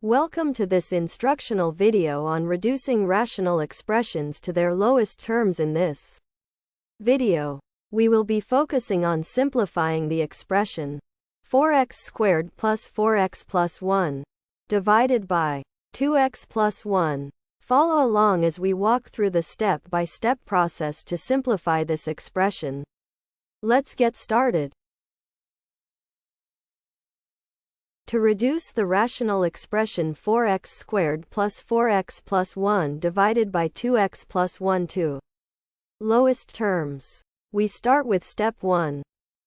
Welcome to this instructional video on reducing rational expressions to their lowest terms. In this video, we will be focusing on simplifying the expression 4x squared plus 4x plus 1 divided by 2x plus 1. Follow along as we walk through the step-by-step process to simplify this expression. Let's get started. To reduce the rational expression 4x squared plus 4x plus 1 divided by 2x plus 1 to lowest terms, we start with step 1.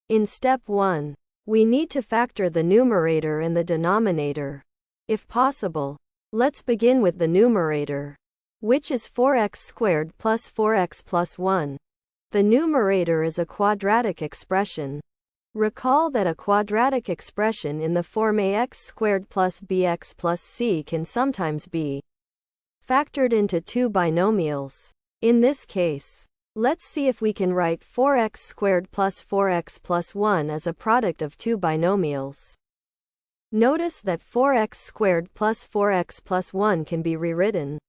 In step 1, we need to factor the numerator and the denominator. If possible, let's begin with the numerator, which is 4x squared plus 4x plus 1. The numerator is a quadratic expression. Recall that a quadratic expression in the form ax squared plus bx plus c can sometimes be factored into two binomials. In this case, let's see if we can write 4x squared plus 4x plus 1 as a product of two binomials. Notice that 4x squared plus 4x plus 1 can be rewritten.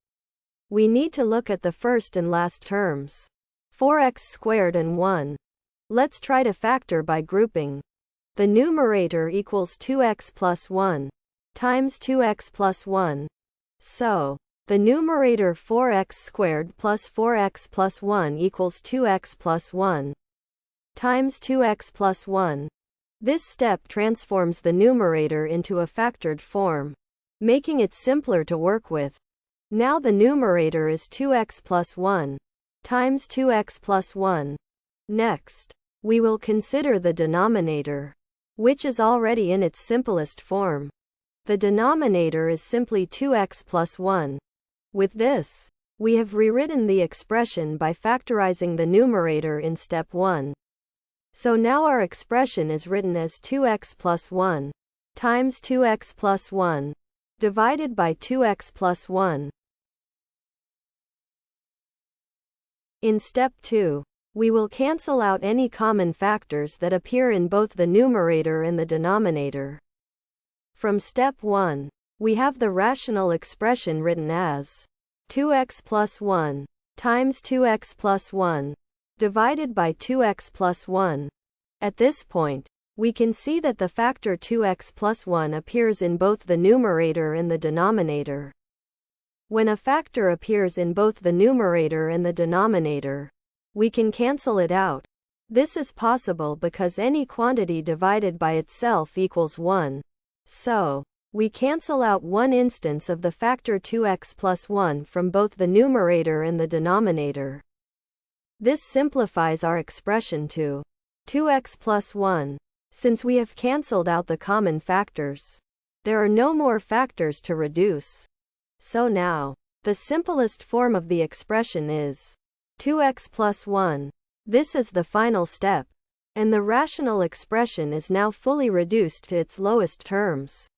We need to look at the first and last terms, 4x squared and 1. Let's try to factor by grouping. The numerator equals 2x plus 1 times 2x plus 1. So, the numerator 4x squared plus 4x plus 1 equals 2x plus 1 times 2x plus 1. This step transforms the numerator into a factored form, making it simpler to work with. Now the numerator is 2x plus 1 times 2x plus 1. Next, we will consider the denominator, which is already in its simplest form. The denominator is simply 2x plus 1. With this, we have rewritten the expression by factorizing the numerator in step 1. So now our expression is written as 2x plus 1 times 2x plus 1 divided by 2x plus 1. In step 2, we will cancel out any common factors that appear in both the numerator and the denominator. From step 1, we have the rational expression written as 2x plus 1 times 2x plus 1 divided by 2x plus 1. At this point, we can see that the factor 2x plus 1 appears in both the numerator and the denominator. When a factor appears in both the numerator and the denominator, we can cancel it out. This is possible because any quantity divided by itself equals 1. So, we cancel out one instance of the factor 2x plus 1 from both the numerator and the denominator. This simplifies our expression to 2x plus 1. Since we have cancelled out the common factors, there are no more factors to reduce. So now, the simplest form of the expression is 2x plus 1. This is the final step, and the rational expression is now fully reduced to its lowest terms.